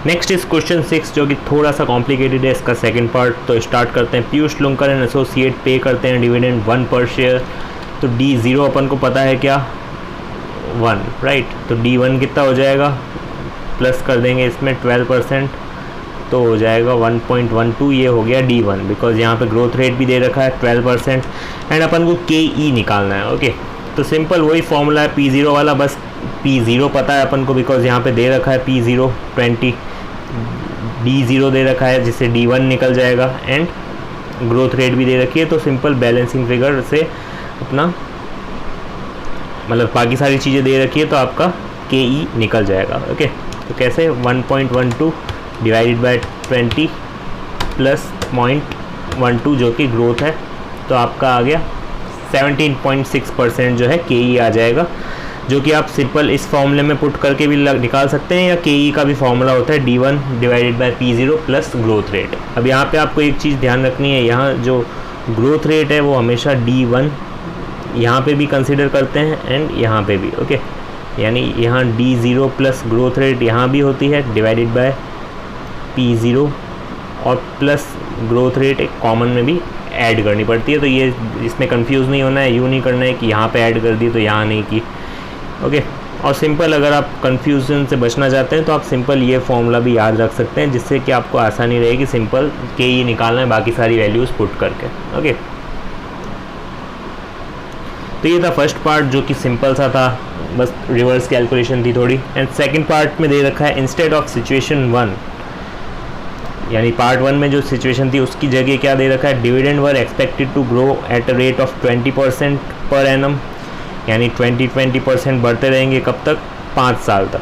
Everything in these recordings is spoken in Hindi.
नेक्स्ट इज क्वेश्चन 6 जो कि थोड़ा सा कॉम्प्लिकेटेड है, इसका सेकंड पार्ट। तो स्टार्ट करते हैं। पीयूष लुंकर एंड एसोसिएट पे करते हैं डिविडेंड 1 पर शेयर। तो D0 अपन को पता है क्या, 1, राइट। तो D1 कितना हो जाएगा, प्लस कर देंगे इसमें 12%, तो हो जाएगा 1.12। ये हो गया D1, बिकॉज यहाँ पे ग्रोथ रेट भी दे रखा है 12%। एंड अपन को KE निकालना है। ओके, तो सिंपल वही फॉर्मूला है P0 वाला, बस P0 पता है अपन को बिकॉज यहाँ पे दे रखा है P0 20, D0 दे रखा है जिससे D1 निकल जाएगा, एंड ग्रोथ रेट भी दे रखी है। तो सिंपल बैलेंसिंग फिगर से अपना मतलब बाकी सारी चीज़ें दे रखी है तो आपका KE निकल जाएगा। ओके, तो कैसे 1.12 डिवाइडेड बाय 20 प्लस 0.12 जो कि ग्रोथ है, तो आपका आ गया 17.6% जो है KE आ जाएगा, जो कि आप सिंपल इस फॉर्मूले में पुट करके भी निकाल सकते हैं, या KE का भी फॉर्मूला होता है D1 divided by P0 plus growth rate. अब यहाँ पे आपको एक चीज़ ध्यान रखनी है, यहाँ जो ग्रोथ रेट है वो हमेशा D1 यहाँ पे भी कंसिडर करते हैं एंड यहाँ पे भी। ओके, यानी यहाँ D0 प्लस ग्रोथ रेट यहाँ भी होती है डिवाइडेड बाय P0 और प्लस ग्रोथ रेट एक कॉमन में भी ऐड करनी पड़ती है। तो ये इसमें कंफ्यूज नहीं होना है, यूँ नहीं करना है कि यहाँ पे ऐड कर दी तो यहाँ नहीं की। ओके, और सिंपल अगर आप कंफ्यूजन से बचना चाहते हैं तो आप सिंपल ये फॉर्मूला भी याद रख सकते हैं, जिससे कि आपको आसानी रहेगी सिंपल KE निकालना है बाकी सारी वैल्यूज़ पुट करके। ओके, तो ये था फर्स्ट पार्ट जो कि सिंपल सा था, बस रिवर्स कैलकुलेशन थी थोड़ी। एंड सेकंड पार्ट में दे रखा है इंस्टेड ऑफ सिचुएशन 1, यानी पार्ट 1 में जो सिचुएशन थी उसकी जगह क्या दे रखा है, dividend were expected to grow at a rate of 20% per annum, यानी 20% बढ़ते रहेंगे कब तक, 5 साल तक।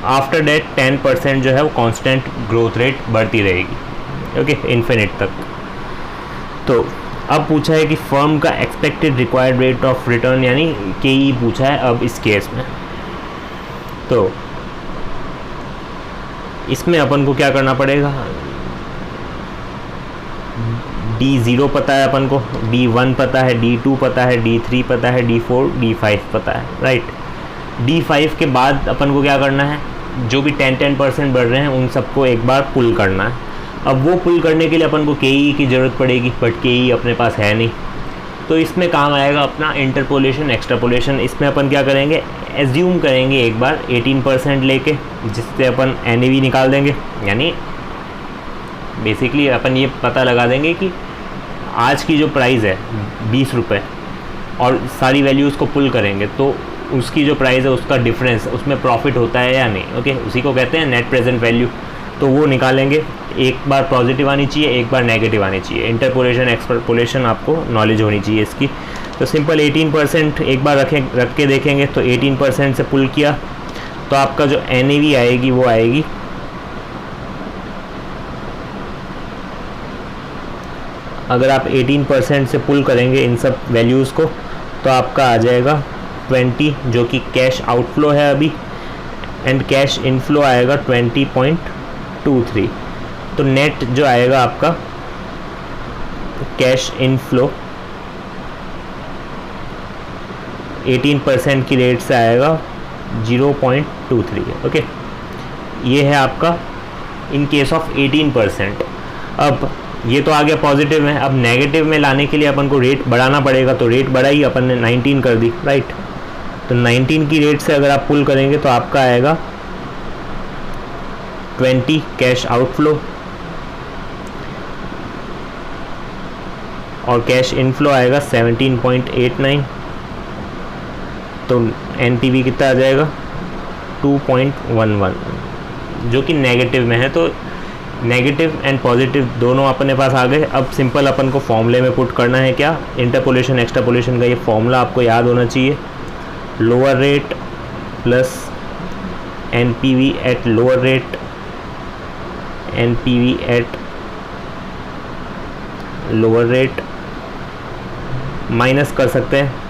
आफ्टर डेट 10% जो है वो कांस्टेंट ग्रोथ रेट बढ़ती रहेगी। ओके, इन्फिनिट तक। तो अब पूछा है कि फर्म का expected required rate of return यानी KE पूछा है अब इस केस में। तो इसमें अपन को क्या करना पड़ेगा, D0 पता है अपन को, D1 पता है, D2 पता है, D3 पता है, D4 D5 पता है, राइट। D5 के बाद अपन को क्या करना है, जो भी 10% बढ़ रहे हैं उन सबको एक बार पुल करना है। अब वो पुल करने के लिए अपन को KE की ज़रूरत पड़ेगी, बट KE अपने पास है नहीं। तो इसमें काम आएगा अपना इंटरपोलेशन एक्सट्रापोलेशन। इसमें अपन क्या करेंगे, एज्यूम करेंगे एक बार 18% लेके, जिससे अपन NAV निकाल देंगे, यानी बेसिकली अपन ये पता लगा देंगे कि आज की जो प्राइस है 20 रुपये, और सारी वैल्यूज़ को पुल करेंगे तो उसकी जो प्राइस है उसका डिफरेंस, उसमें प्रॉफिट होता है या नहीं। ओके, उसी को कहते हैं नेट प्रेजेंट वैल्यू। तो वो निकालेंगे, एक बार पॉजिटिव आनी चाहिए, एक बार नेगेटिव आनी चाहिए। इंटरपोलेशन एक्सट्रापोलेशन आपको नॉलेज होनी चाहिए इसकी। तो सिंपल 18% एक बार रख के देखेंगे, तो 18% से पुल किया तो आपका जो NAV आएगी वो आएगी अगर आप 18% से पुल करेंगे इन सब वैल्यूज़ को तो आपका आ जाएगा 20, जो कि कैश आउटफ्लो है अभी, एंड कैश इनफ्लो आएगा 20.23। तो नेट जो आएगा आपका कैश इनफ्लो 18% की रेट से आएगा 0.23। ओके, ये है आपका इन केस ऑफ 18%। अब ये तो आ गया पॉजिटिव में, अब नेगेटिव में लाने के लिए अपन को रेट बढ़ाना पड़ेगा। तो रेट बढ़ाई, अपन ने 19 कर दी, राइट। तो 19 की रेट से अगर आप पुल करेंगे तो आपका आएगा 20 कैश आउटफ्लो, और कैश इनफ्लो आएगा 17.89। तो NPV कितना आ जाएगा 2.11, जो कि नेगेटिव में है। तो नेगेटिव एंड पॉजिटिव दोनों अपने पास आ गए। अब सिंपल अपन को फॉर्मूले में पुट करना है क्या, इंटरपोलेशन एक्सट्रापोलेशन का ये फॉर्मूला आपको याद होना चाहिए। Lower rate plus NPV at lower rate, NPV at lower rate, minus कर सकते हैं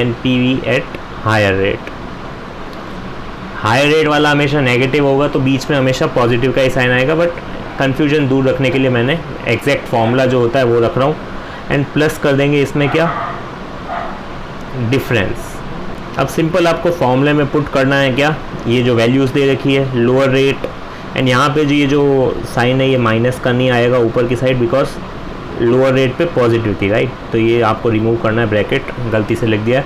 NPV at higher rate. Higher rate वाला हमेशा नेगेटिव होगा तो बीच में हमेशा पॉजिटिव का ही साइन आएगा, बट कन्फ्यूजन दूर रखने के लिए मैंने एग्जैक्ट फॉर्मूला जो होता है वो रख रहा हूँ। एंड प्लस कर देंगे इसमें क्या, डिफरेंस। अब सिंपल आपको फॉर्मूले में पुट करना है क्या, ये जो वैल्यूज़ दे रखी है लोअर रेट, एंड यहाँ पे ये जो साइन है ये माइनस का नहीं आएगा ऊपर की साइड, बिकॉज लोअर रेट पे पॉजिटिव थी, राइट। तो ये आपको रिमूव करना है, ब्रैकेट गलती से लिख दिया।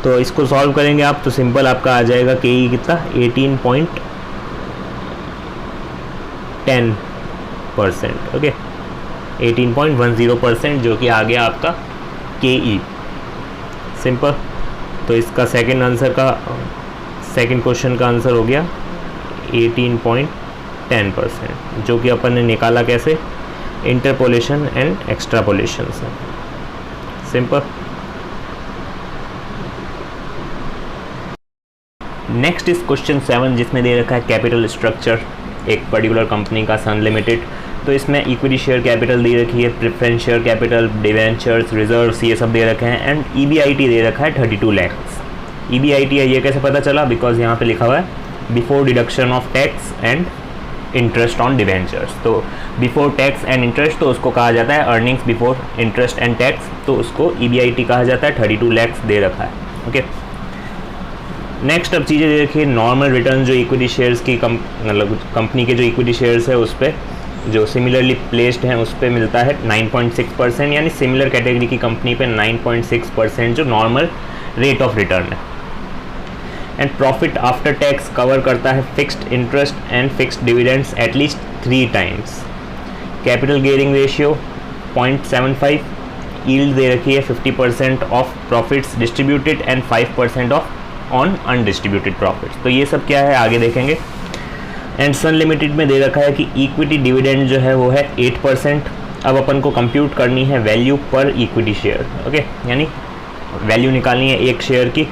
तो इसको सॉल्व करेंगे आप, तो सिंपल आपका आ जाएगा के ई कितना 18.10%, ओके 18.10%, जो कि आ गया आपका के ई, सिंपल। तो इसका सेकंड क्वेश्चन का आंसर हो गया 18.10%, जो कि अपन ने निकाला कैसे, इंटरपोलेशन एंड एक्सट्रापोलेशन से, सिंपल। नेक्स्ट इज क्वेश्चन 7, जिसमें दे रखा है कैपिटल स्ट्रक्चर एक पर्टिकुलर कंपनी का, सन लिमिटेड। तो इसमें इक्विटी शेयर कैपिटल दे रखी है, preference share capital, debentures, reserves, ये सब दे रखे हैं, एंड ईबीआईटी दे रखा है 32 लाख। ईबीआईटी है, ये कैसे पता चला, बिकॉज यहाँ पे लिखा हुआ है before deduction of tax and interest on debentures. तो बिफोर टैक्स एंड इंटरेस्ट, तो उसको कहा जाता है earnings before interest and tax, तो उसको ईबीआईटी कहा जाता है। 32 लाख दे रखा है, ओके। नेक्स्ट अब चीज़ें देखिए, नॉर्मल रिटर्न जो इक्विटी शेयर्स की मतलब कंपनी के जो इक्विटी शेयर्स है उस पर जो सिमिलरली प्लेस्ड हैं उस पर मिलता है 9.6%, यानी सिमिलर कैटेगरी की कंपनी पे 9.6% जो नॉर्मल रेट ऑफ रिटर्न है। And profit after tax cover करता है fixed interest and fixed dividends at least 3 times। Capital gearing ratio 0.75, yield दे रखी है 50% of profits distributed and 5% of on undistributed profits. तो ये सब क्या है आगे देखेंगे। एंड सन लिमिटेड में दे रखा है कि इक्विटी डिविडेंड जो है वो है 8%। अब अपन को कंप्यूट करनी है वैल्यू पर इक्विटी शेयर, ओके, यानी वैल्यू निकालनी है एक शेयर की,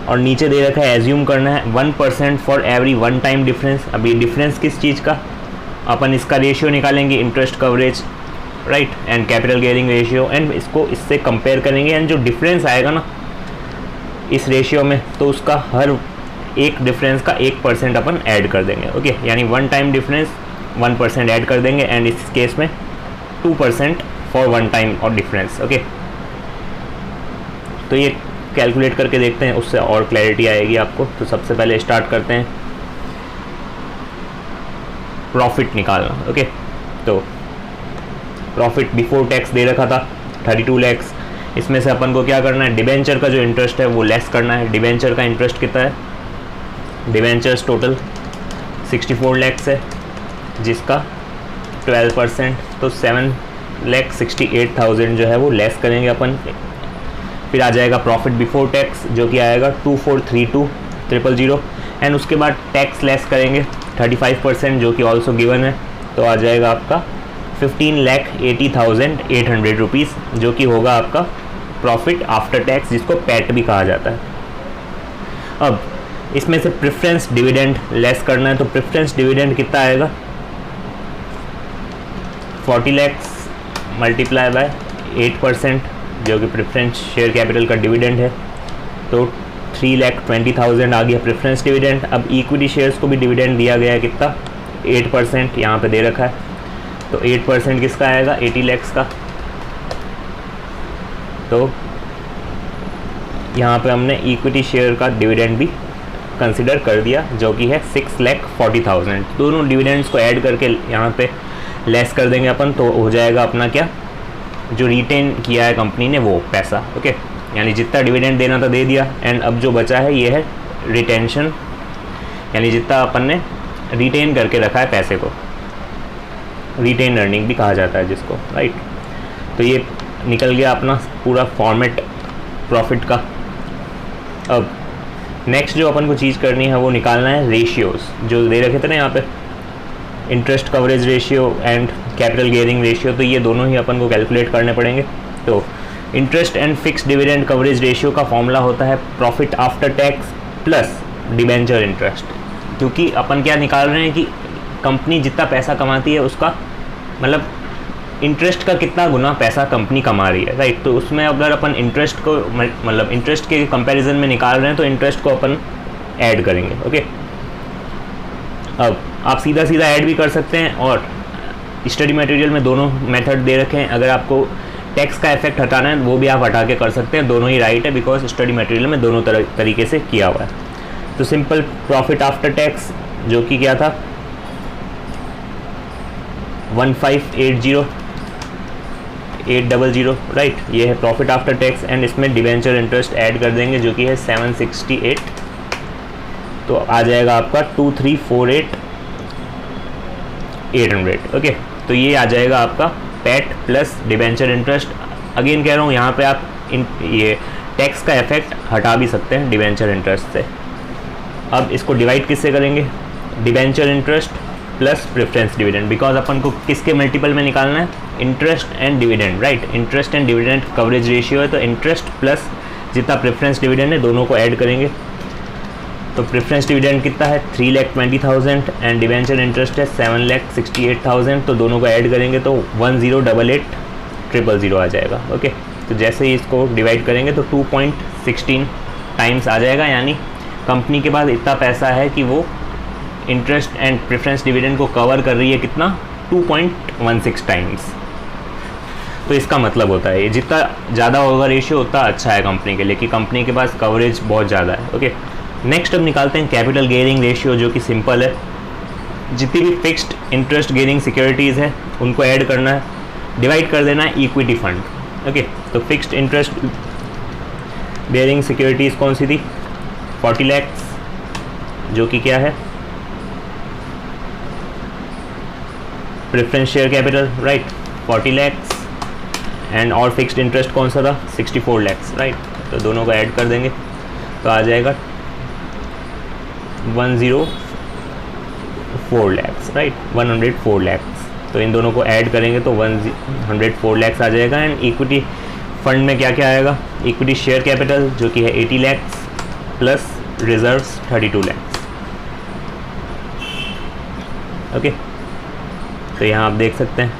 और नीचे दे रखा है एज्यूम करना है 1% फॉर एवरी 1 टाइम डिफरेंस। अभी डिफरेंस किस चीज़ का, अपन इसका रेशियो निकालेंगे, interest coverage, right, and capital gearing ratio, and इसको इससे कंपेयर करेंगे, एंड जो डिफरेंस आएगा ना इस रेशियो में, तो उसका हर एक डिफरेंस का 1% अपन ऐड कर देंगे, ओके, यानी 1 टाइम डिफरेंस 1% ऐड कर देंगे, एंड इस केस में 2% फॉर 1 टाइम और डिफरेंस, ओके। तो ये कैलकुलेट करके देखते हैं, उससे और क्लैरिटी आएगी आपको। तो सबसे पहले स्टार्ट करते हैं प्रॉफिट निकालना, ओके। तो प्रॉफिट बिफोर टैक्स दे रखा था 32 लाख। इसमें से अपन को क्या करना है, डिबेंचर का जो इंटरेस्ट है वो लेस करना है। डिबेंचर का इंटरेस्ट कितना है, डिबेंचर्स टोटल 64 लाख है, जिसका 12%, तो 7,68,000 जो है वो लेस करेंगे अपन। फिर आ जाएगा प्रॉफिट बिफोर टैक्स, जो कि आएगा 2432,000, एंड उसके बाद टैक्स लेस करेंगे 35%, जो कि ऑल्सो गिवन है, तो आ जाएगा आपका 15,80,800 रुपीज़, जो कि होगा आपका प्रॉफिट आफ्टर टैक्स, जिसको पैट भी कहा जाता है। अब इसमें से प्रेफरेंस डिविडेंड लेस करना है, तो प्रेफरेंस डिविडेंड कितना आएगा, 40 लाख मल्टीप्लाई बाय 8%, जो कि प्रेफरेंस शेयर कैपिटल का डिविडेंड है, तो 3,20,000 आ गया प्रेफरेंस डिविडेंड। अब इक्विटी शेयर्स को भी डिविडेंड दिया गया है कितना, 8% यहाँ पे दे रखा है, तो 8% किसका आएगा, 80 लाख का। तो यहाँ पे हमने इक्विटी शेयर का डिविडेंड भी कंसिडर कर दिया, जो कि है 6,40,000। दोनों डिविडेंड्स को ऐड करके यहाँ पे लेस कर देंगे अपन, तो हो जाएगा अपना क्या, जो रिटेन किया है कंपनी ने वो पैसा, ओके, यानी जितना डिविडेंड देना था दे दिया, एंड अब जो बचा है ये है रिटेंशन, यानी जितना अपन ने रिटेन करके रखा है पैसे को, रिटेन अर्निंग भी कहा जाता है जिसको, राइट। तो ये निकल गया अपना पूरा फॉर्मेट प्रॉफिट का। अब नेक्स्ट जो अपन को चीज़ करनी है वो निकालना है रेशियोज़, जो दे रखे थे ना यहाँ पे, interest coverage ratio and capital gearing ratio, तो ये दोनों ही अपन को कैलकुलेट करने पड़ेंगे। तो interest and fixed dividend coverage ratio का फॉर्मूला होता है profit after tax plus debenture interest, क्योंकि अपन क्या निकाल रहे हैं कि कंपनी जितना पैसा कमाती है उसका मतलब इंटरेस्ट का कितना गुना पैसा कंपनी कमा रही है, राइट। तो उसमें अगर अपन इंटरेस्ट को मतलब इंटरेस्ट के कंपैरिजन में निकाल रहे हैं, तो इंटरेस्ट को अपन ऐड करेंगे, ओके। अब आप सीधा सीधा ऐड भी कर सकते हैं, और स्टडी मटेरियल में दोनों मेथड दे रखे हैं। अगर आपको टैक्स का इफेक्ट हटाना है वो भी आप हटा के कर सकते हैं, दोनों ही राइट है बिकॉज स्टडी मटेरियल में दोनों तरीके से किया हुआ है। तो सिंपल प्रॉफिट आफ्टर टैक्स जो कि क्या था 1580 राइट, ये है प्रॉफिट आफ्टर टैक्स एंड इसमें डिवेंचर इंटरेस्ट ऐड कर देंगे जो कि है 768, तो आ जाएगा आपका 2348,800। ओके, तो ये आ जाएगा आपका PAT plus debenture interest. Again कह रहा हूँ यहाँ पे आप ये टैक्स का इफेक्ट हटा भी सकते हैं डिवेंचर इंटरेस्ट से। अब इसको डिवाइड किससे करेंगे, debenture interest plus preference dividend, because अपन को किसके मल्टीपल में निकालना है, interest and dividend right. Interest and dividend coverage ratio है, तो इंटरेस्ट प्लस जितना प्रेफरेंस डिविडेंड है दोनों को ऐड करेंगे। तो प्रेफरेंस डिविडेंड कितना है 3,20,000 एंड डिवेंचर इंटरेस्ट है 7,68,000, तो दोनों को ऐड करेंगे तो 10,88,000 आ जाएगा। ओके, तो जैसे ही इसको डिवाइड करेंगे तो 2.16 टाइम्स आ जाएगा, यानी कंपनी के पास इतना पैसा है कि वो इंटरेस्ट एंड प्रेफरेंस डिविडेंड को कवर कर रही है कितना 2.16 टाइम्स। तो इसका मतलब होता है ये जितना ज़्यादा होगा रेशियो उतना अच्छा है कंपनी के लिए कि कंपनी के पास कवरेज बहुत ज़्यादा है। ओके, नेक्स्ट अब निकालते हैं कैपिटल गेयरिंग रेशियो जो कि सिंपल है। जितनी भी फिक्स्ड इंटरेस्ट गेयरिंग सिक्योरिटीज़ है उनको ऐड करना है, डिवाइड कर देना है इक्विटी फंड। ओके, तो फिक्स्ड इंटरेस्ट बेयरिंग सिक्योरिटीज़ कौन सी थी 40 लाख, जो कि क्या है preference share capital right 40 lakh, and और फिक्स्ड इंटरेस्ट कौन सा था 64 लाख राइट। तो दोनों को ऐड कर देंगे तो आ जाएगा 104 लाख राइट, 104 लाख। तो इन दोनों को ऐड करेंगे तो 104 लाख आ जाएगा। एंड इक्विटी फंड में क्या क्या आएगा, इक्विटी शेयर कैपिटल जो कि है 80 lakh plus reserves 32 lakh. Okay, तो यहाँ आप देख सकते हैं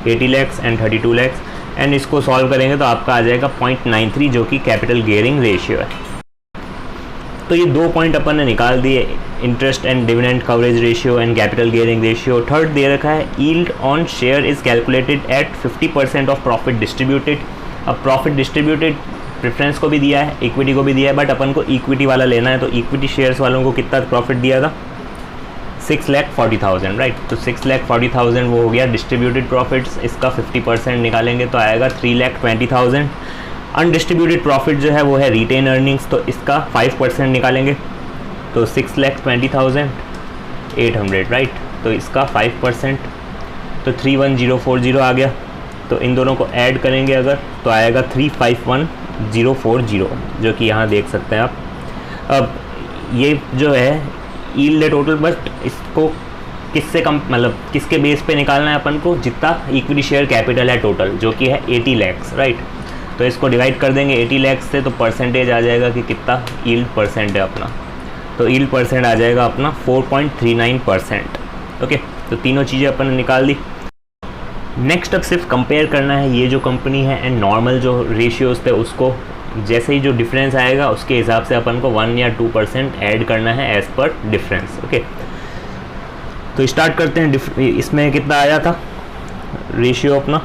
80 लाख एंड 32 लाख, एंड इसको सॉल्व करेंगे तो आपका आ जाएगा 0.93 जो कि कैपिटल गियरिंग रेशियो है। तो ये 2 पॉइंट अपन ने निकाल दिए, interest and dividend coverage ratio and capital gearing ratio. Third दे रखा है yield on share is calculated at 50% of profit distributed. अब प्रॉफिट डिस्ट्रीब्यूटेड प्रेफरेंस को भी दिया है, इक्विटी को भी दिया है, बट अपन को इक्विटी वाला लेना है। तो इक्विटी शेयर्स वालों को कितना प्रॉफिट दिया था 6,40,000 राइट। तो 6,40,000 वो हो गया डिस्ट्रीब्यूटेड प्रॉफिट्स, इसका 50% निकालेंगे तो आएगा 3,20,000। अनडिस्ट्रीब्यूटेड प्रॉफिट जो है वो है रिटेन अर्निंग्स, तो इसका 5% निकालेंगे तो 6,20,800 राइट। तो इसका 5% तो 31040 आ गया। तो इन दोनों को ऐड करेंगे अगर तो आएगा 351,040 जो कि यहाँ देख सकते हैं आप। अब ये जो है यील्ड है टोटल, बट इसको किससे कम मतलब किसके बेस पे निकालना है अपन को, जितना इक्विटी शेयर कैपिटल है टोटल जो कि है 80 लाख राइट। तो इसको डिवाइड कर देंगे 80 लाख से तो परसेंटेज आ जाएगा कि कितना यील्ड परसेंट है अपना। तो यील्ड परसेंट आ जाएगा अपना 4.39%। ओके, तो तीनों चीज़ें अपन ने निकाल दी। नेक्स्ट अब सिर्फ कंपेयर करना है ये जो कंपनी है एंड नॉर्मल जो रेशियोज़ थे उसको, जैसे ही जो डिफरेंस आएगा उसके हिसाब से अपन को 1 या 2% ऐड करना है एज पर डिफरेंस। ओके, तो स्टार्ट करते हैं। इसमें कितना आया था रेशियो अपना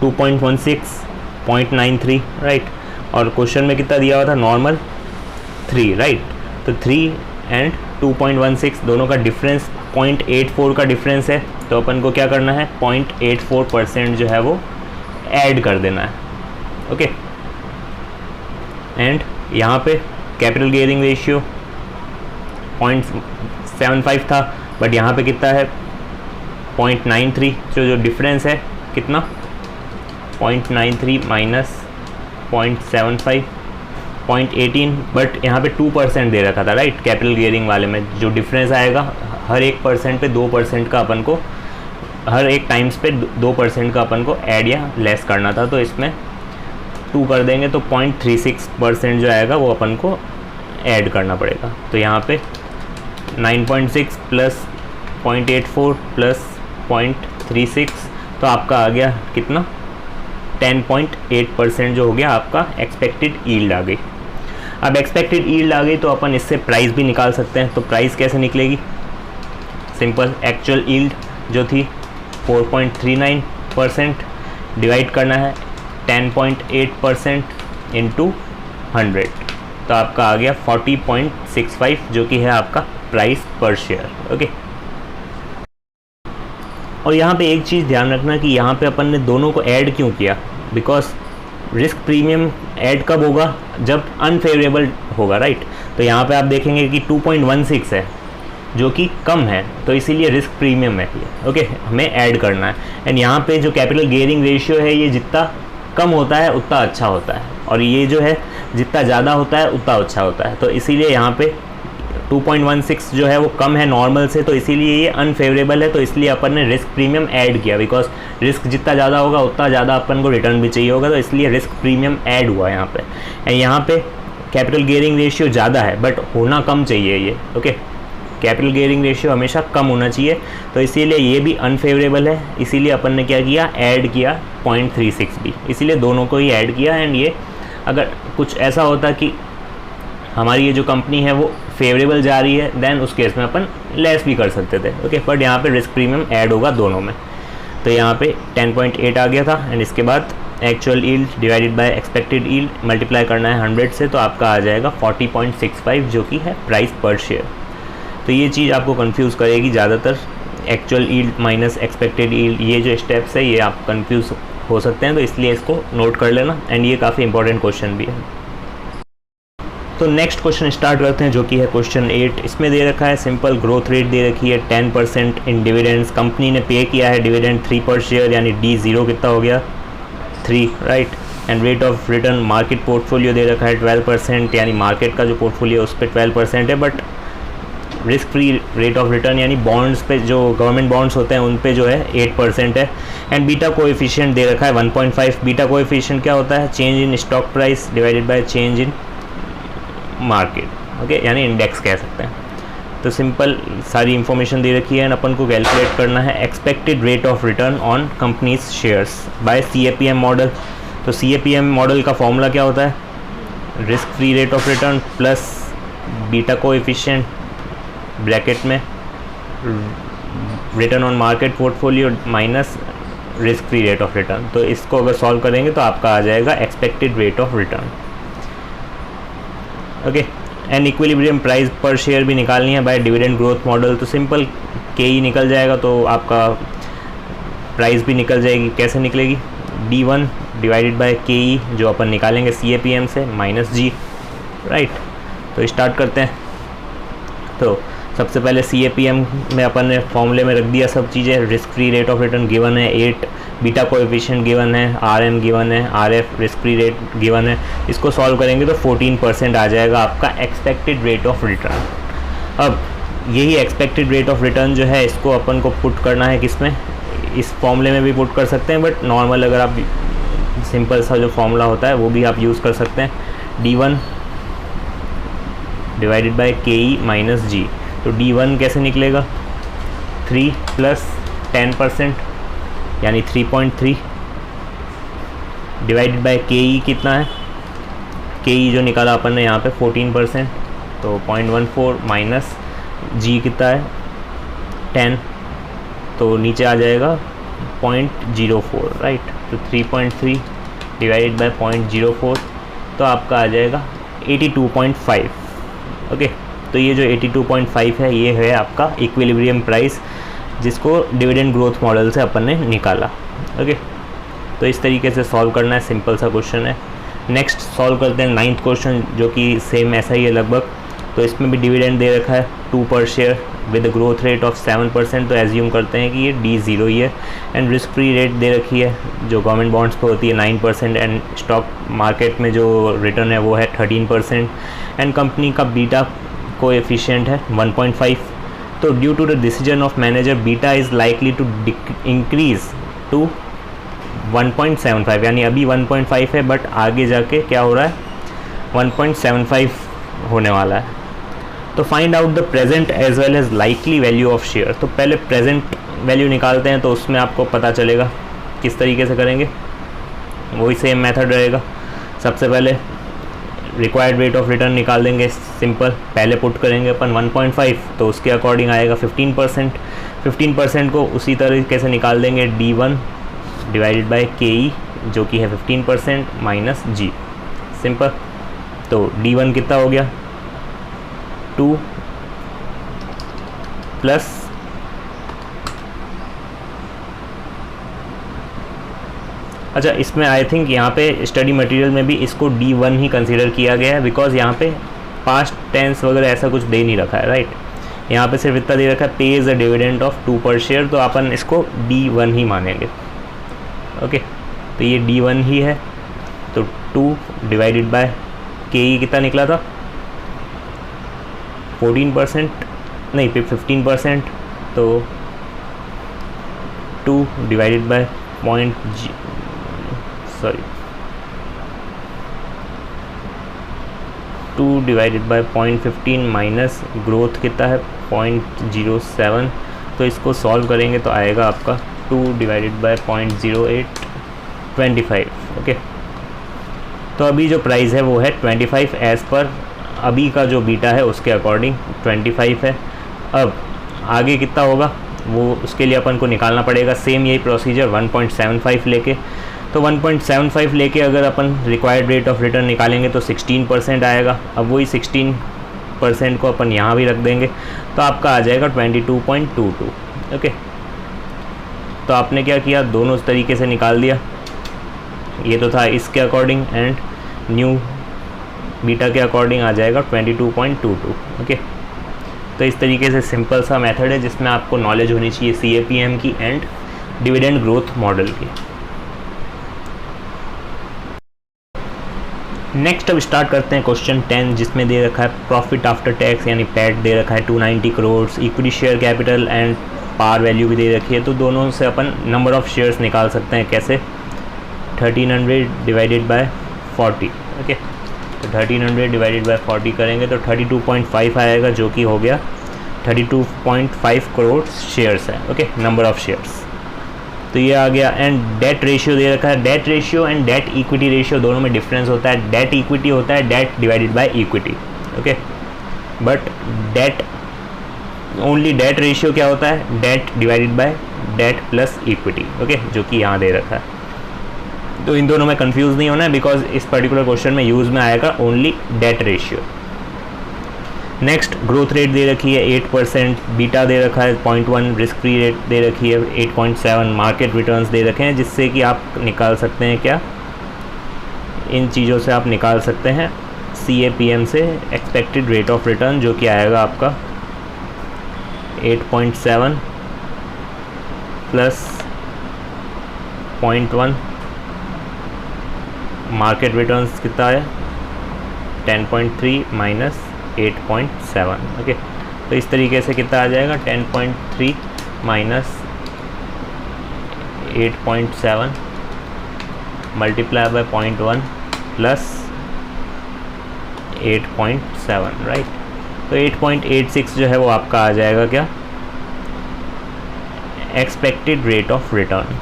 2.16, 0.93 राइट, और क्वेश्चन में कितना दिया हुआ था नॉर्मल 3 राइट। तो 3 एंड 2.16 दोनों का डिफरेंस 0.84 का डिफरेंस है, तो अपन को क्या करना है 0.84% जो है वो ऐड कर देना है। ओके, एंड यहाँ पे कैपिटल गियरिंग रेशियो 0.75 था, बट यहाँ पे कितना है 0.93। जो डिफरेंस है कितना 0.93 माइनस 0.75 0.18, बट यहाँ पे 2% दे रखा था राइट। कैपिटल गियरिंग वाले में जो डिफरेंस आएगा हर एक परसेंट पे 2% का अपन को, हर एक टाइम्स पे 2% का अपन को ऐड या लेस करना था। तो इसमें 2 कर देंगे तो 0.36% जो आएगा वो अपन को ऐड करना पड़ेगा। तो यहाँ पे 9.6 प्लस 0.84 प्लस 0.36 तो आपका आ गया कितना 10.8% जो हो गया आपका एक्सपेक्टेड यील्ड आ गई। अब एक्सपेक्टेड यील्ड आ गई तो अपन इससे प्राइस भी निकाल सकते हैं। तो प्राइस कैसे निकलेगी, सिंपल एक्चुअल यील्ड जो थी 4.39% डिवाइड करना है 10.8% इंटू 100, तो आपका आ गया 40.65 जो कि है आपका प्राइस पर शेयर। ओके, और यहाँ पे एक चीज़ ध्यान रखना कि यहाँ पे अपन ने दोनों को ऐड क्यों किया, बिकॉज रिस्क प्रीमियम ऐड कब होगा, जब अनफेवरेबल होगा, राइट। तो यहाँ पे आप देखेंगे कि 2.16 है जो कि कम है, तो इसीलिए रिस्क प्रीमियम है ये। ओके, हमें ऐड करना है। एंड यहाँ पे जो कैपिटल गियरिंग रेशियो है ये जितना कम होता है उतना अच्छा होता है, और ये जो है जितना ज़्यादा होता है उतना अच्छा होता है। तो इसीलिए यहाँ पे 2.16 जो है वो कम है नॉर्मल से, तो इसीलिए ये अनफेवरेबल है। तो इसलिए अपन ने रिस्क प्रीमियम ऐड किया, बिकॉज रिस्क जितना ज़्यादा होगा उतना ज़्यादा अपन को रिटर्न भी चाहिए होगा, तो इसलिए रिस्क प्रीमियम ऐड हुआ यहाँ पे। एंड यहाँ पे कैपिटल गियरिंग रेशियो ज़्यादा है बट होना कम चाहिए ये। ओके, कैपिटल गियरिंग रेशियो हमेशा कम होना चाहिए, तो इसीलिए ये भी अनफेवरेबल है। इसीलिए अपन ने क्या किया, ऐड किया 0.36 भी, इसीलिए दोनों को ही ऐड किया। एंड ये अगर कुछ ऐसा होता कि हमारी ये जो कंपनी है वो फेवरेबल जा रही है, देन उस केस में अपन लेस भी कर सकते थे। ओके, बट यहाँ पे रिस्क प्रीमियम ऐड होगा दोनों में, तो यहाँ पे 10.8 आ गया था। एंड इसके बाद actual yield divided by expected yield multiply करना है 100 से, तो आपका आ जाएगा 40.65 जो कि है प्राइस पर शेयर। तो ये चीज़ आपको कंफ्यूज करेगी ज़्यादातर, actual yield minus expected yield, ये जो स्टेप्स है ये आप कंफ्यूज हो सकते हैं, तो इसलिए इसको नोट कर लेना। एंड ये काफ़ी इंपॉर्टेंट क्वेश्चन भी है। तो नेक्स्ट क्वेश्चन स्टार्ट करते हैं जो कि है क्वेश्चन 8। इसमें दे रखा है सिंपल ग्रोथ रेट दे रखी है 10% इन डिविडेंड्स। कंपनी ने पे किया है डिविडेंड 3 पर शेयर, यानी D0 कितना हो गया 3, right. And rate of return market portfolio दे रखा है 12%, यानी मार्केट का जो पोर्टफोलियो उस पर 12% है, but risk free rate of return यानी बॉन्ड्स पे जो गवर्नमेंट बॉन्ड्स होते हैं उन पे जो है 8% है। एंड बीटा कोएफिशिएंट दे रखा है 1.5। बीटा कोएफिशिएंट क्या होता है, change in stock price divided by change in market. Okay, यानी इंडेक्स कह सकते हैं। तो सिंपल सारी इंफॉर्मेशन दे रखी है। एंड अपन को कैलकुलेट करना है expected rate of return on companies shares by CAPM model. तो CAPM मॉडल का फॉर्मूला क्या होता है, risk free rate of return plus beta coefficient bracket में return on market portfolio minus risk free rate of return. तो इसको अगर सॉल्व करेंगे तो आपका आ जाएगा expected rate of return. Okay, and equilibrium price per share भी निकालनी है बाय डिविडेंड ग्रोथ मॉडल। तो सिंपल KE निकल जाएगा, तो आपका प्राइस भी निकल जाएगी। कैसे निकलेगी, D1 डिवाइडेड बाय KE जो अपन निकालेंगे CAPM से माइनस G, राइट। तो स्टार्ट करते हैं। तो सबसे पहले CAPM में अपन ने फॉर्मूले में रख दिया सब चीज़ें। Risk free rate of return given है 8, बीटा कोएफिशिएंट गिवन है, RM गिवन है, RF risk free rate given है। इसको सॉल्व करेंगे तो 14% आ जाएगा आपका एक्सपेक्टेड रेट ऑफ रिटर्न। अब यही एक्सपेक्टेड रेट ऑफ रिटर्न जो है इसको अपन को पुट करना है किसमें, इस फॉर्मूले में भी पुट कर सकते हैं, बट नॉर्मल अगर आप सिंपल सा जो फॉर्मूला होता है वो भी आप यूज़ कर सकते हैं। D1 divided by KE minus G। तो D1 कैसे निकलेगा, 3 प्लस 10% यानी 3.3 डिवाइडेड बाय KE कितना है, KE जो निकाला अपन ने यहाँ पे 14%, तो 0.14 माइनस G कितना है 10, तो नीचे आ जाएगा 0.04, राइट। तो 3.3 डिवाइडेड बाय 0.04 तो आपका आ जाएगा 82.5। ओके, तो ये जो 82.5 है ये है आपका इक्विलिब्रियम प्राइस जिसको डिविडेंड ग्रोथ मॉडल से अपन ने निकाला। ओके, तो इस तरीके से सॉल्व करना है, सिंपल सा क्वेश्चन है। नेक्स्ट सॉल्व करते हैं 9th क्वेश्चन जो कि सेम ऐसा ही है लगभग। तो इसमें भी डिविडेंड दे रखा है 2 पर share with growth rate of 7%, तो एज्यूम करते हैं कि ये D0 ही है। एंड रिस्क फ्री रेट दे रखी है जो गवर्नमेंट बॉन्ड्स पे होती है 9%, एंड स्टॉक मार्केट में जो रिटर्न है वो है 13%। एंड कंपनी का बीटा कोएफिशिएंट है 1.5। तो due to the decision of manager beta is likely to increase to 1.75, यानी अभी 1.5 है बट आगे जाके क्या हो रहा है 1.75 होने वाला है। तो find out the present as well as likely value of share. तो पहले प्रेजेंट वैल्यू निकालते हैं, तो उसमें आपको पता चलेगा किस तरीके से करेंगे, वही सेम मेथड रहेगा। सबसे पहले रिक्वायर्ड रेट ऑफ रिटर्न निकाल देंगे, सिंपल। पहले पुट करेंगे अपन 1.5, तो उसके अकॉर्डिंग आएगा 15%। 15% को उसी तरीके से निकाल देंगे D1 डिवाइडेड बाय KE जो कि है 15% माइनस G, सिंपल। तो D1 कितना हो गया 2 प्लस अच्छा, इसमें आई थिंक यहाँ पे स्टडी मटेरियल में भी इसको D1 ही कंसीडर किया गया है, बिकॉज यहाँ पे पास्ट टेंस वगैरह ऐसा कुछ दे नहीं रखा है, राइट। यहाँ पे सिर्फ इतना दे रखा है पेज अ डिविडेंड ऑफ 2 पर शेयर, तो अपन इसको D1 ही मानेंगे। ओके, तो ये D1 ही है। तो 2 डिवाइडेड बाय KE कितना निकला था 14% नहीं 15%, तो 2 divided by 2 divided by 0.15 minus growth कितना है 0.07, तो इसको सॉल्व करेंगे तो आएगा आपका 2 डिवाइडेड बाय 0.0825। ओके, तो अभी जो प्राइस है वो है 25 एज़ पर अभी का जो बीटा है उसके अकॉर्डिंग 25 है। अब आगे कितना होगा वो उसके लिए अपन को निकालना पड़ेगा, सेम यही प्रोसीजर 1.75 लेके। तो 1.75 लेके अगर अपन रिक्वायर्ड रेट ऑफ रिटर्न निकालेंगे तो 16% आएगा। अब वही 16% को अपन यहाँ भी रख देंगे तो आपका आ जाएगा 22.22। ओके, तो आपने क्या किया, दोनों तरीके से निकाल दिया। ये तो था इसके अकॉर्डिंग एंड न्यू बीटा के अकॉर्डिंग आ जाएगा 22.22। ओके, तो इस तरीके से सिंपल सा मेथड है जिसमें आपको नॉलेज होनी चाहिए CAPM की एंड डिविडेंड ग्रोथ मॉडल की। नेक्स्ट अब स्टार्ट करते हैं क्वेश्चन 10, जिसमें दे रखा है प्रॉफिट आफ्टर टैक्स यानी पैट दे रखा है 290 crore, equity share capital and par value भी दे रखी है। तो दोनों से अपन नंबर ऑफ़ शेयर्स निकाल सकते हैं, कैसे 1300 डिवाइडेड बाय 40। ओके, तो 1300 डिवाइडेड बाय 40 करेंगे तो 32.5 आएगा, जो कि हो गया 32.5 करोड़ शेयर्स है। ओके, नंबर ऑफ़ शेयर्स तो ये आ गया। एंड डेट रेशियो दे रखा है, debt ratio and debt equity ratio दोनों में डिफरेंस होता है। डेट इक्विटी होता है debt divided by equity. Okay, but debt only debt ratio क्या होता है, debt divided by debt plus equity. Okay, जो कि यहाँ दे रखा है। तो इन दोनों में कंफ्यूज नहीं होना है, बिकॉज इस पर्टिकुलर क्वेश्चन में यूज़ में आएगा only debt ratio. Next growth rate दे रखी है 8%, बीटा दे रखा है 0.1, रिस्क फ्री रेट दे रखी है 8.7, मार्केट रिटर्न्स दे रखे हैं, जिससे कि आप निकाल सकते हैं क्या, इन चीज़ों से आप निकाल सकते हैं CAPM से एक्सपेक्टेड रेट ऑफ रिटर्न, जो कि आएगा आपका 8.7 प्लस 0.1, मार्केट रिटर्न्स कितना है 10.3 माइनस 8.7। ओके, तो इस तरीके से कितना आ जाएगा 10.3 minus 8.7 multiply by 0.1 plus 8.7, right. तो 8.86 जो है वो आपका आ जाएगा क्या, expected rate of return.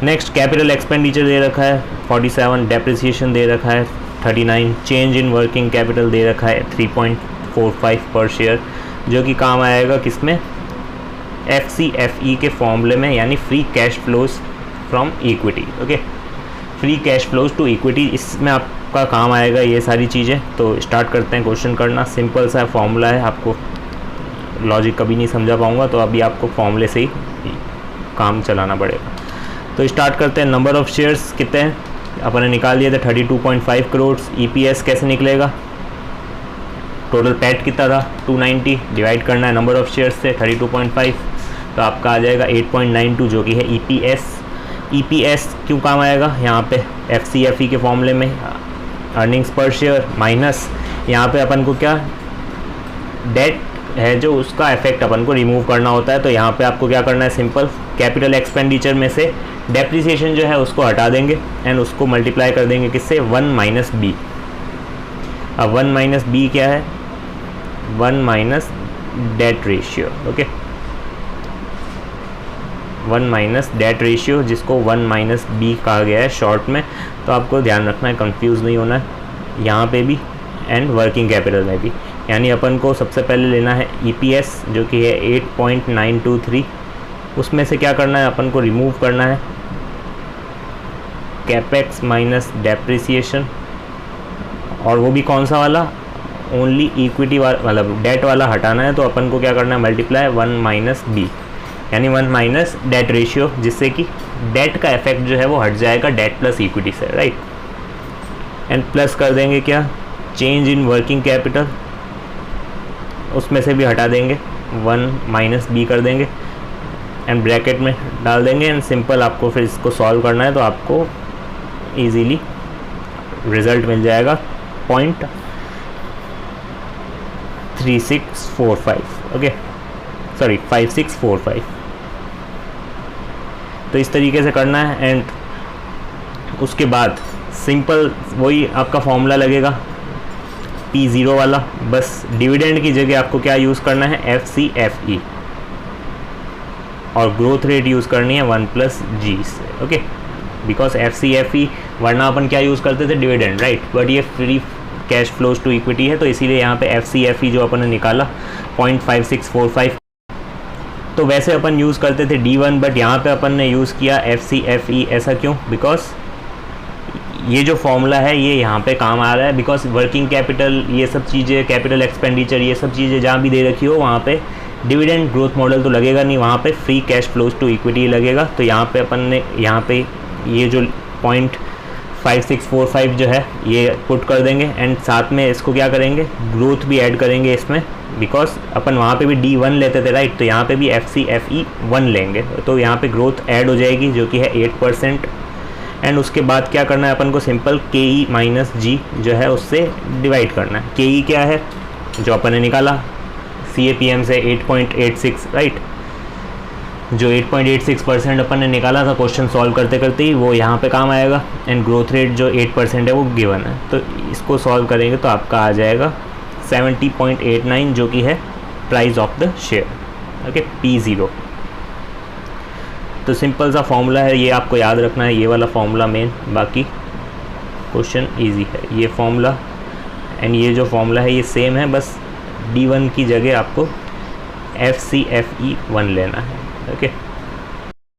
Next capital expenditure दे रखा है 47, डेप्रिसिएशन दे रखा है 39, चेंज इन वर्किंग कैपिटल दे रखा है 3.45 पर शेयर, जो कि काम आएगा किसमें, FCFE के फॉर्मूले में, यानी free cash flows from equity. Okay, free cash flows to equity, इसमें आपका काम आएगा ये सारी चीज़ें। तो स्टार्ट करते हैं क्वेश्चन करना। सिंपल सा फॉर्मूला है, आपको लॉजिक कभी नहीं समझा पाऊँगा, तो अभी आपको फॉर्मूले से ही काम चलाना पड़ेगा। तो स्टार्ट करते हैं। नंबर ऑफ़ शेयर्स कितने हैं अपन ने निकाल दिया था 32.5 करोड़। EPS कैसे निकलेगा, टोटल पैट कितना था 290, डिवाइड करना है नंबर ऑफ़ शेयर्स से 32.5, तो आपका आ जाएगा 8.92, जो कि है EPS। EPS क्यों काम आएगा, यहाँ पे FCFE के फॉर्मूले में अर्निंग्स पर शेयर माइनस यहाँ पे अपन को क्या डेट है जो उसका इफेक्ट अपन को रिमूव करना होता है। तो यहाँ पे आपको क्या करना है, सिंपल कैपिटल एक्सपेंडिचर में से डेप्रिसिएशन जो है उसको हटा देंगे एंड उसको मल्टीप्लाई कर देंगे किससे, 1 माइनस बी। अब 1 माइनस बी क्या है, 1 minus debt ratio. Okay, 1 minus debt ratio, जिसको 1 माइनस बी कहा गया है शॉर्ट में। तो आपको ध्यान रखना है, कंफ्यूज नहीं होना है यहाँ पे भी एंड वर्किंग कैपिटल में भी। यानी अपन को सबसे पहले लेना है EPS, जो कि है 8.923 उसमें से क्या करना है अपन को, रिमूव करना है कैपेक्स माइनस डेप्रिसिएशन, और वो भी कौन सा वाला, ओनली इक्विटी वाला, मतलब डेट वाला हटाना है। तो अपन को क्या करना है, मल्टीप्लाई 1 माइनस बी, यानी 1 माइनस डेट रेशियो, जिससे कि डेट का इफेक्ट जो है वो हट जाएगा डेट प्लस इक्विटी से, राइट। एंड प्लस कर देंगे क्या, चेंज इन वर्किंग कैपिटल, उसमें से भी हटा देंगे, 1 माइनस बी कर देंगे एंड ब्रैकेट में डाल देंगे। एंड सिंपल आपको फिर इसको सॉल्व करना है तो आपको इजीली रिजल्ट मिल जाएगा 0.3645, ओके सॉरी 5645। तो इस तरीके से करना है। एंड उसके बाद सिंपल वही आपका फॉर्मूला लगेगा P0 वाला, बस डिविडेंड की जगह आपको क्या यूज़ करना है, FCFE, और ग्रोथ रेट यूज़ करनी है 1 प्लस जी से, ओके। बिकॉज FCFE वरना अपन क्या यूज़ करते थे, डिविडेंड, राइट, बट ये free cash flows to equity है, तो इसीलिए यहाँ पे FCFE जो अपन ने निकाला 0.5645, तो वैसे अपन यूज़ करते थे D1, बट यहाँ पे अपन ने यूज़ किया FCFE। ऐसा क्यों, बिकॉज ये जो फॉर्मूला है ये यहाँ पे काम आ रहा है, बिकॉज वर्किंग कैपिटल, ये सब चीज़ें, कैपिटल एक्सपेंडिचर, ये सब चीज़ें जहाँ भी दे रखी हो वहाँ पे डिविडेंड ग्रोथ मॉडल तो लगेगा नहीं, वहाँ पे free cash flows to equity लगेगा। तो यहाँ पे अपन ने यहाँ पे ये जो 0.5645 जो है ये पुट कर देंगे, एंड साथ में इसको क्या करेंगे, ग्रोथ भी ऐड करेंगे इसमें, बिकॉज अपन वहाँ पे भी D1 लेते थे, राइट, तो यहाँ पे भी FCFE 1 लेंगे, तो यहाँ पे ग्रोथ ऐड हो जाएगी जो कि है 8%। एंड उसके बाद क्या करना है अपन को, सिंपल KE माइनस G जो है उससे डिवाइड करना है। KE क्या है, जो अपन ने निकाला CAPM से 8.86, राइट, जो 8.86% अपन ने निकाला था क्वेश्चन सॉल्व करते करते ही, वो यहाँ पे काम आएगा। एंड ग्रोथ रेट जो 8% है वो गिवन है, तो इसको सॉल्व करेंगे तो आपका आ जाएगा 70.89, जो कि है price of the share, okay, P0। तो सिंपल सा फॉर्मूला है, ये आपको याद रखना है, ये वाला फॉर्मूला मेन, बाकी क्वेश्चन इजी है ये फॉर्मूला। एंड ये जो फॉर्मूला है ये सेम है, बस D1 की जगह आपको FCFE 1 लेना है, ओके।